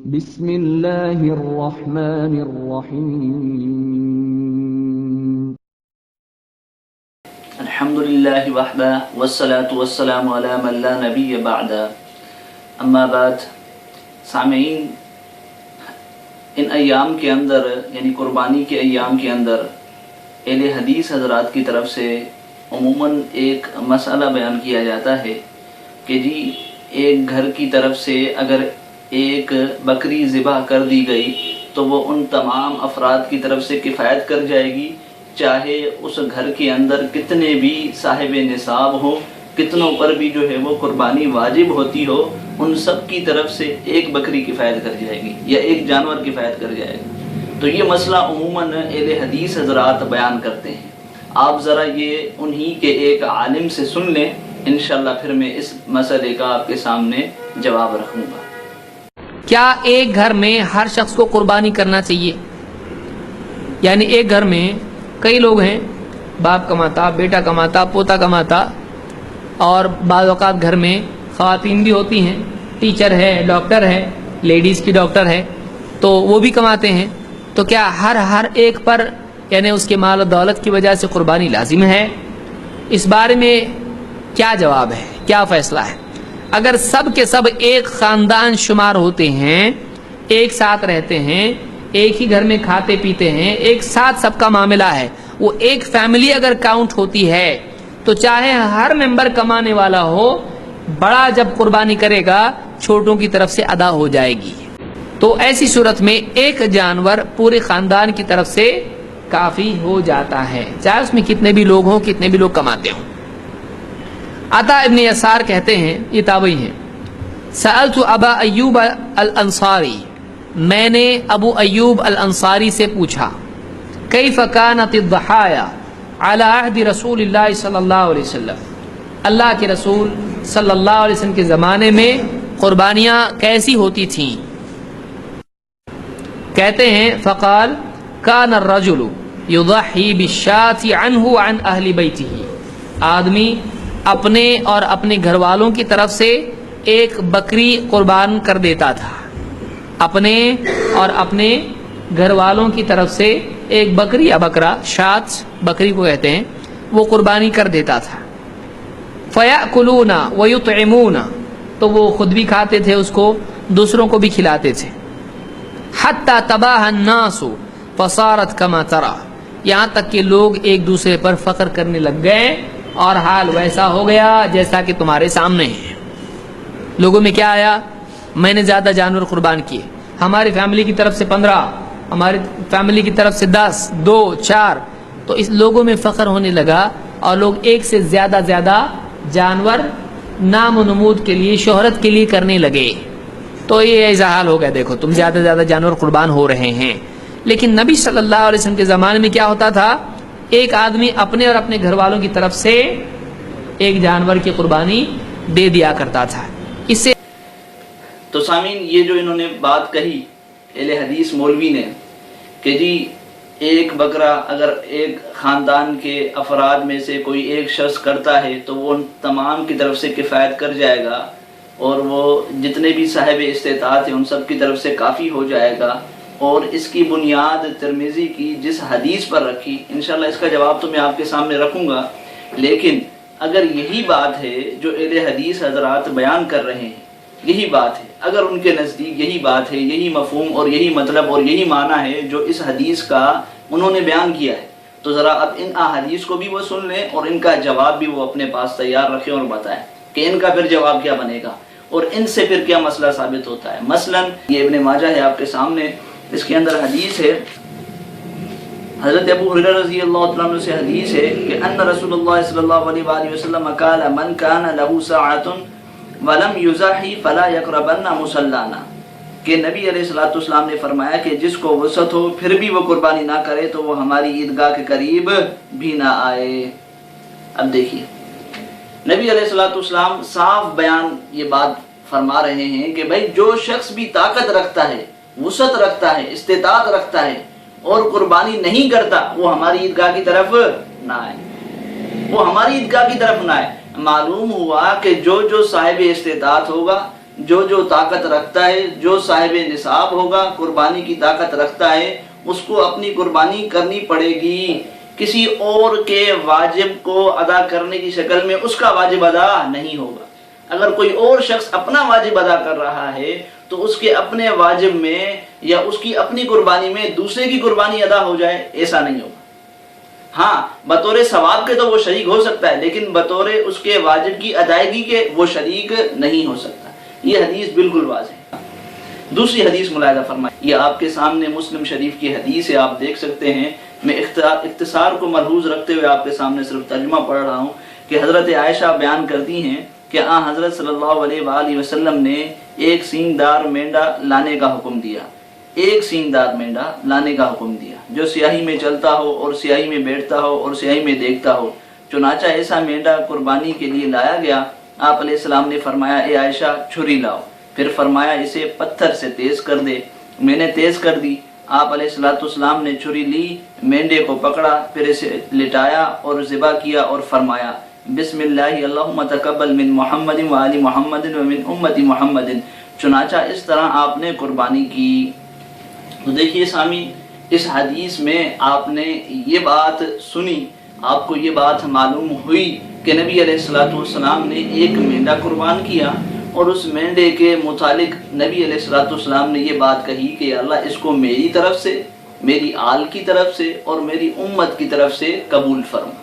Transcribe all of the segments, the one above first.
بسم اللہ الرحمن الرحیم الحمدللہ وحدہ والصلاة والسلام علی من لا نبی بعدہ اما بعد. سامعین، ان ایام کے اندر یعنی قربانی کے ایام کے اندر اہل حدیث حضرات کی طرف سے عموماً ایک مسئلہ بیان کیا جاتا ہے کہ جی ایک گھر کی طرف سے اگر ایک بکری ذبح کر دی گئی تو وہ ان تمام افراد کی طرف سے کفایت کر جائے گی، چاہے اس گھر کے اندر کتنے بھی صاحب نصاب ہوں، کتنوں پر بھی جو ہے وہ قربانی واجب ہوتی ہو، ان سب کی طرف سے ایک بکری کفایت کر جائے گی یا ایک جانور کفایت کر جائے گا. تو یہ مسئلہ عموماً اہل حدیث حضرات بیان کرتے ہیں. آپ ذرا یہ انہی کے ایک عالم سے سن لیں، انشاءاللہ پھر میں اس مسئلے کا آپ کے سامنے جواب رکھوں گا. کیا ایک گھر میں ہر شخص کو قربانی کرنا چاہیے؟ یعنی ایک گھر میں کئی لوگ ہیں، باپ کماتا، بیٹا کماتا، پوتا کماتا، اور بعض اوقات گھر میں خواتین بھی ہوتی ہیں، ٹیچر ہے، ڈاکٹر ہے، لیڈیز کی ڈاکٹر ہے، تو وہ بھی کماتے ہیں. تو کیا ہر ایک پر یعنی اس کے مال و دولت کی وجہ سے قربانی لازم ہے؟ اس بارے میں کیا جواب ہے، کیا فیصلہ ہے؟ اگر سب کے سب ایک خاندان شمار ہوتے ہیں، ایک ساتھ رہتے ہیں، ایک ہی گھر میں کھاتے پیتے ہیں، ایک ساتھ سب کا معاملہ ہے، وہ ایک فیملی اگر کاؤنٹ ہوتی ہے تو چاہے ہر ممبر کمانے والا ہو، بڑا جب قربانی کرے گا چھوٹوں کی طرف سے ادا ہو جائے گی. تو ایسی صورت میں ایک جانور پورے خاندان کی طرف سے کافی ہو جاتا ہے، چاہے اس میں کتنے بھی لوگ ہوں، کتنے بھی لوگ کماتے ہوں. عطا ابن یسار کہتے ہیں، یہ تابعی ہیں، سألت ابا ایوب الانصاری، میں نے ابو ایوب الانصاری سے پوچھا، کیف کانت الضحایا علی عہد رسول اللہ صلی اللہ علیہ وسلم، اللہ کے رسول صلی اللہ علیہ وسلم کے زمانے میں قربانیاں کیسی ہوتی تھیں؟ کہتے ہیں فقال کان الرجل یضحی بالشاة عنہ عن اہل بیتہ، آدمی اپنے اور اپنے گھر والوں کی طرف سے ایک بکری قربان کر دیتا تھا، اپنے اور اپنے گھر والوں کی طرف سے ایک بکری یا بکرا، شات بکری کو کہتے ہیں، وہ قربانی کر دیتا تھا. فَيَأْكُلُونَ وَيُطْعِمُونَ، تو وہ خود بھی کھاتے تھے، اس کو دوسروں کو بھی کھلاتے تھے. حَتَّى تَبَاهَ النَّاسُ فَصَارَتْ كَمَا تَرَى، یہاں تک کہ لوگ ایک دوسرے پر فخر کرنے لگ گئے اور حال ویسا ہو گیا جیسا کہ تمہارے سامنے ہے. لوگوں میں کیا آیا؟ میں نے زیادہ جانور قربان کیے، ہماری فیملی کی طرف سے 15، ہماری فیملی کی طرف سے 10، 2، 4، تو اس لوگوں میں فخر ہونے لگا اور لوگ ایک سے زیادہ جانور نام و نمود کے لیے، شہرت کے لیے کرنے لگے. تو یہ ایسا حال ہو گیا، دیکھو تم زیادہ جانور قربان ہو رہے ہیں. لیکن نبی صلی اللہ علیہ وسلم کے زمانے میں کیا ہوتا تھا؟ ایک آدمی اپنے اور اپنے گھر والوں کی طرف سے ایک جانور کی قربانی دے دیا کرتا تھا. اس سے تو سامعین، یہ جو انہوں نے بات کہی اہل حدیث مولوی نے کہ جی ایک بکرا اگر ایک خاندان کے افراد میں سے کوئی ایک شخص کرتا ہے تو وہ ان تمام کی طرف سے کفایت کر جائے گا، اور وہ جتنے بھی صاحب استطاعت ہیں ان سب کی طرف سے کافی ہو جائے گا. اور اس کی بنیاد ترمذی کی جس حدیث پر رکھی، انشاءاللہ اس کا جواب تو میں آپ کے سامنے رکھوں گا. لیکن اگر یہی بات ہے جو اہل حدیث حضرات بیان کر رہے ہیں، یہی بات ہے، اگر ان کے نزدیک یہی بات ہے، یہی مفہوم اور یہی مطلب اور یہی معنی ہے جو اس حدیث کا انہوں نے بیان کیا ہے، تو ذرا اب ان احادیث کو بھی وہ سن لیں اور ان کا جواب بھی وہ اپنے پاس تیار رکھیں اور بتائیں کہ ان کا پھر جواب کیا بنے گا اور ان سے پھر کیا مسئلہ ثابت ہوتا ہے. مثلا یہ ابن ماجہ ہے آپ کے سامنے، اس کے اندر حدیث ہے، حضرت ابو ہریرہ رضی اللہ تعالیٰ عنہ سے حدیث ہے کہ ان رسول اللہ صلی اللہ علیہ وآلہ وسلم قال من كان له ساعة ولم يزحي فلا يقربن مصلانا، کہ نبی علیہ الصلوۃ والسلام نے فرمایا کہ جس کو وسعت ہو پھر بھی وہ قربانی نہ کرے تو وہ ہماری عیدگاہ کے قریب بھی نہ آئے. اب دیکھیے نبی علیہ الصلوۃ والسلام صاف بیان یہ بات فرما رہے ہیں کہ بھائی جو شخص بھی طاقت رکھتا ہے، وسعت رکھتا ہے، استطاعت رکھتا ہے اور قربانی نہیں کرتا، وہ ہماری عیدگاہ کی طرف نہ آئے، وہ ہماری عیدگاہ کی طرف نہ آئے. معلوم ہوا کہ جو صاحب استطاعت ہوگا، جو طاقت رکھتا ہے، جو صاحب نصاب ہوگا، قربانی کی طاقت رکھتا ہے، اس کو اپنی قربانی کرنی پڑے گی۔ کسی اور کے واجب کو ادا کرنے کی شکل میں اس کا واجب ادا نہیں ہوگا۔ اگر کوئی اور شخص اپنا واجب ادا کر رہا ہے تو اس کے اپنے واجب میں یا اس کی اپنی قربانی میں دوسرے کی قربانی ادا ہو جائے، ایسا نہیں ہوگا۔ ہاں، بطور ثواب کے تو وہ شریک ہو سکتا ہے، لیکن بطور اس کے واجب کی ادائیگی کے وہ شریک نہیں ہو سکتا۔ یہ حدیث بالکل واضح ہے۔ دوسری حدیث ملاحظہ فرمائیں، یہ آپ کے سامنے مسلم شریف کی حدیث ہے، آپ دیکھ سکتے ہیں۔ میں اختصار کو ملحوظ رکھتے ہوئے آپ کے سامنے صرف ترجمہ پڑھ رہا ہوں کہ حضرت عائشہ بیان کرتی ہیں کہ حضرت صلی اللہ علیہ وآلہ وسلم نے ایک سینگ دار مینڈا لانے کا حکم دیا، ایک سینگ دار مینڈا لانے کا حکم دیا جو سیاہی میں چلتا ہو اور سیاہی میں بیٹھتا ہو اور سیاہی میں دیکھتا ہو۔ چنانچہ ایسا مینڈا قربانی کے لیے لایا گیا۔ آپ علیہ السلام نے فرمایا، اے عائشہ چھری لاؤ، پھر فرمایا اسے پتھر سے تیز کر دے۔ میں نے تیز کر دی۔ آپ علیہ السلام نے چھری لی، مینڈے کو پکڑا، پھر اسے لٹایا اور ذبح کیا اور فرمایا، بسم اللہ اللہم تقبل من محمد وآل محمد ومن امت محمد۔ چنانچہ اس طرح آپ نے قربانی کی۔ تو دیکھیے سامعین، اس حدیث میں آپ نے یہ بات سنی، آپ کو یہ بات معلوم ہوئی کہ نبی علیہ السلام نے ایک مینڈا قربان کیا، اور اس مینڈے کے متعلق نبی علیہ السلام نے یہ بات کہی کہ اللہ اس کو میری طرف سے، میری آل کی طرف سے اور میری امت کی طرف سے قبول فرما۔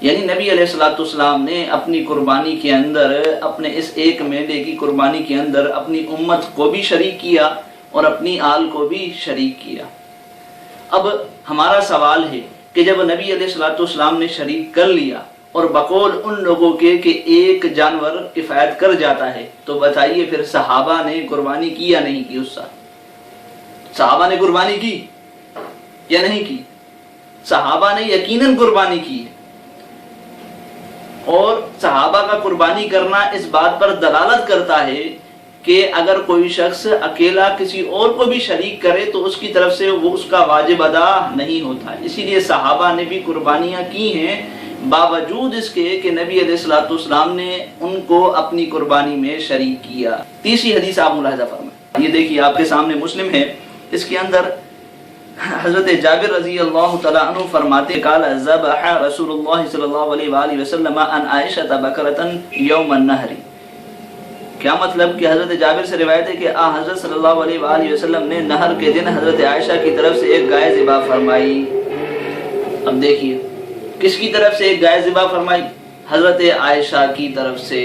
یعنی نبی علیہ السلام نے اپنی قربانی کے اندر، اپنے اس ایک مینڈے کی قربانی کے اندر اپنی امت کو بھی شریک کیا اور اپنی آل کو بھی شریک کیا۔ اب ہمارا سوال ہے کہ جب نبی علیہ السلام نے شریک کر لیا اور بقول ان لوگوں کے کہ ایک جانور کفایت کر جاتا ہے، تو بتائیے پھر صحابہ نے قربانی کی یا نہیں کی؟ اس ساتھ صحابہ نے قربانی کی یا نہیں کی؟ صحابہ نے یقیناً قربانی کی ہے، اور صحابہ کا قربانی کرنا اس بات پر دلالت کرتا ہے کہ اگر کوئی شخص اکیلا کسی اور کو بھی شریک کرے تو اس کی طرف سے وہ اس کا واجب ادا نہیں ہوتا۔ اسی لیے صحابہ نے بھی قربانیاں کی ہیں باوجود اس کے کہ نبی علیہ السلام نے ان کو اپنی قربانی میں شریک کیا۔ تیسری حدیث آپ ملاحظہ فرمائیں، یہ دیکھیے آپ کے سامنے مسلم ہے، اس کے اندر حضرت جابر رضی اللہ تعالیٰ عنہ فرماتے، قال ذبح رسول اللہ صلی اللہ علیہ وآلہ وسلم عن عائشہ بکرۃ یوم النحر۔ کیا مطلب کہ حضرت جابر سے روایت ہے کہ حضرت صلی اللہ علیہ وآلہ وسلم نے نہر کے دن حضرت عائشہ کی طرف سے ایک گائے ذبح فرمائی۔ اب دیکھیے کس کی طرف سے ایک گائے ذبح فرمائی؟ حضرت عائشہ کی طرف سے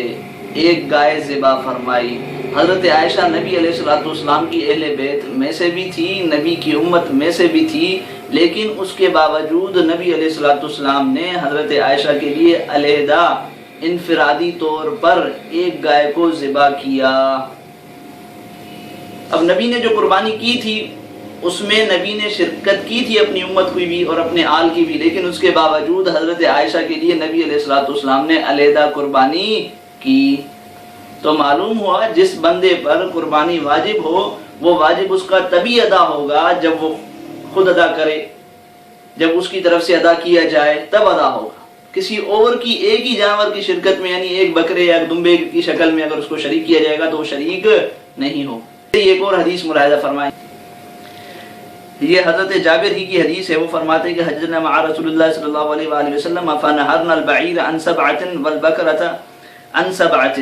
ایک گائے ذبح فرمائی۔ حضرت عائشہ نبی علیہ السلام کی اہل بیت میں سے بھی تھی، نبی کی امت میں سے بھی تھی، لیکن اس کے باوجود نبی علیہ السلام نے حضرت عائشہ کے لیے علیحدہ انفرادی طور پر ایک گائے کو ذبح کیا۔ اب نبی نے جو قربانی کی تھی اس میں نبی نے شرکت کی تھی اپنی امت کی بھی اور اپنے آل کی بھی، لیکن اس کے باوجود حضرت عائشہ کے لیے نبی علیہ السلام نے علیحدہ قربانی کی۔ تو معلوم ہوا جس بندے پر قربانی واجب ہو وہ واجب اس کا تبھی ادا ہوگا جب وہ خود ادا کرے، جب اس کی طرف سے ادا کیا جائے تب ادا ہوگا۔ کسی اور کی ایک ہی جانور کی شرکت میں، یعنی ایک بکرے یا دمبے کی شکل میں اگر اس کو شریک کیا جائے گا تو وہ شریک نہیں ہو۔ ایک اور حدیث ملاحظہ فرمائیں، یہ حضرت جابر ہی کی حدیث ہے، وہ فرماتے ہیں کہ حجنا مع رسول اللہ صلی اللہ علیہ وآلہ وسلم فنہرنا البعیر عن سبعۃ والبقرۃ عن سبعۃ،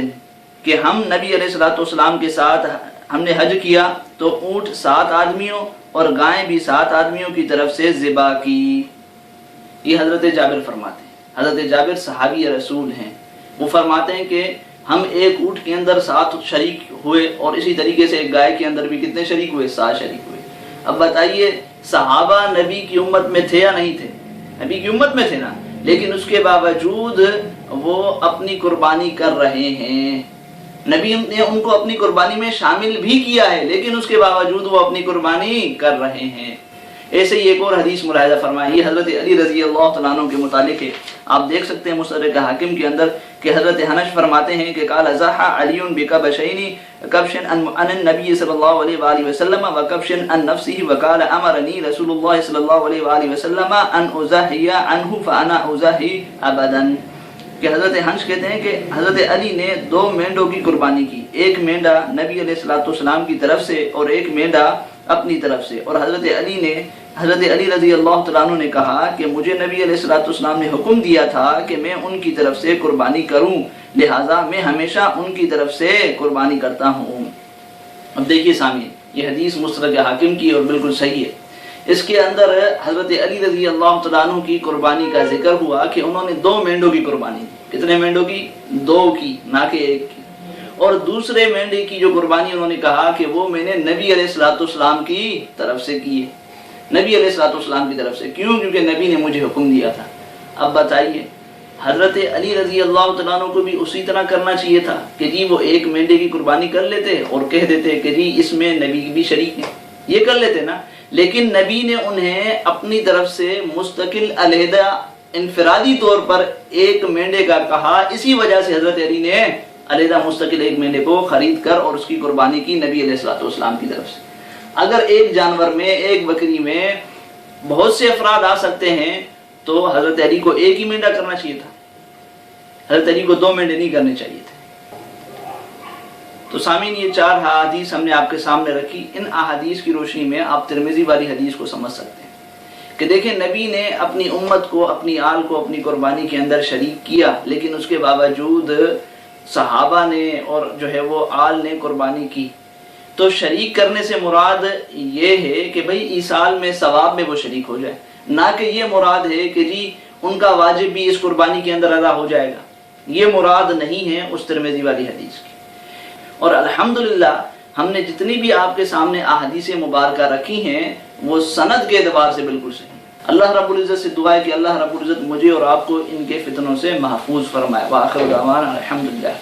کہ ہم نبی علیہ السلام کے ساتھ ہم نے حج کیا تو اونٹ 7 آدمیوں اور گائیں بھی 7 آدمیوں کی طرف سے ذبح کی۔ یہ حضرت جابر فرماتے ہیں، حضرت جابر صحابی رسول ہیں، وہ فرماتے ہیں کہ ہم ایک اونٹ کے اندر 7 شریک ہوئے اور اسی طریقے سے ایک گائے کے اندر بھی کتنے شریک ہوئے؟ 7 شریک ہوئے۔ اب بتائیے صحابہ نبی کی امت میں تھے یا نہیں تھے؟ نبی کی امت میں تھے نا، لیکن اس کے باوجود وہ اپنی قربانی کر رہے ہیں، نبی نے ان کو اپنی قربانی میں شامل بھی کیا ہے، لیکن اس کے باوجود وہ اپنی قربانی کر رہے ہیں۔ ایسے ہی ایک اور حدیث ملاحظہ فرمائیں، یہ حضرت علی رضی اللہ تعالیٰ عنہ کے متعلق ہے، آپ دیکھ سکتے ہیں مستدرک حاکم کے اندر کہ حضرت حنش فرماتے ہیں کہ قال ضحى علی بکبشین کبش عن النبی صلی اللہ علیہ وآلہ وسلم وکبش عن نفسه وقال امرنی رسول اللہ صلی اللہ علیہ وآلہ وسلم ان اضحی عنہ فانا اضحی ابدا، کہ حضرت ہنس کہتے ہیں کہ حضرت علی نے 2 مینڈوں کی قربانی کی، ایک مینڈا نبی علیہ الصلوۃ والسلام کی طرف سے اور ایک مینڈا اپنی طرف سے، اور حضرت علی رضی اللہ تعالیٰ عنہ نے کہا کہ مجھے نبی علیہ الصلوۃ والسلام نے حکم دیا تھا کہ میں ان کی طرف سے قربانی کروں، لہٰذا میں ہمیشہ ان کی طرف سے قربانی کرتا ہوں۔ اب دیکھیے سامعین، یہ حدیث مستدرک حاکم کی اور بالکل صحیح ہے۔ اس کے اندر حضرت علی رضی اللہ تعالیٰ عنہ کی قربانی کا ذکر ہوا کہ انہوں نے 2 مینڈوں کی قربانی کی۔ کتنے مینڈوں کی؟ 2 کی، نہ کہ 1 کی۔ اور دوسرے مینڈے کی جو قربانی انہوں نے کہا کہ وہ میں نے نبی علیہ الصلوۃ والسلام کی طرف سے کی ہے، نبی علیہ الصلوۃ والسلام کی طرف سے۔ کیوں؟ کیونکہ نبی نے مجھے حکم دیا تھا۔ اب بتائیے، حضرت علی رضی اللہ تعالیٰ عنہ کو بھی اسی طرح کرنا چاہیے تھا کہ جی وہ 1 مینڈے کی قربانی کر لیتے اور کہہ دیتے کہ جی اس میں نبی بھی شریک ہے، یہ کر لیتے نا۔ لیکن نبی نے انہیں اپنی طرف سے مستقل علیحدہ انفرادی طور پر 1 مینڈے کا کہا، اسی وجہ سے حضرت علی نے علیحدہ مستقل 1 مینڈے کو خرید کر اور اس کی قربانی کی نبی علیہ الصلوۃ والسلام کی طرف سے۔ اگر ایک جانور میں، ایک بکری میں بہت سے افراد آ سکتے ہیں تو حضرت علی کو 1 ہی مینڈا کرنا چاہیے تھا، حضرت علی کو 2 مینڈے نہیں کرنے چاہیے تھے۔ تو سامعین، یہ 4 احادیث ہم نے آپ کے سامنے رکھی۔ ان احادیث کی روشنی میں آپ ترمذی والی حدیث کو سمجھ سکتے ہیں کہ دیکھیں نبی نے اپنی امت کو، اپنی آل کو اپنی قربانی کے اندر شریک کیا، لیکن اس کے باوجود صحابہ نے اور جو ہے وہ آل نے قربانی کی۔ تو شریک کرنے سے مراد یہ ہے کہ بھئی ایصال میں، ثواب میں وہ شریک ہو جائے، نہ کہ یہ مراد ہے کہ جی ان کا واجب بھی اس قربانی کے اندر ادا ہو جائے گا۔ یہ مراد نہیں ہے اس ترمذی والی حدیث کی۔ اور الحمدللہ ہم نے جتنی بھی آپ کے سامنے احادیث مبارکہ رکھی ہیں وہ سند کے اعتبار سے بالکل صحیح۔ اللہ رب العزت سے دعا ہے کہ اللہ رب العزت مجھے اور آپ کو ان کے فتنوں سے محفوظ فرمائے۔ وآخر دعوانا الحمدللہ۔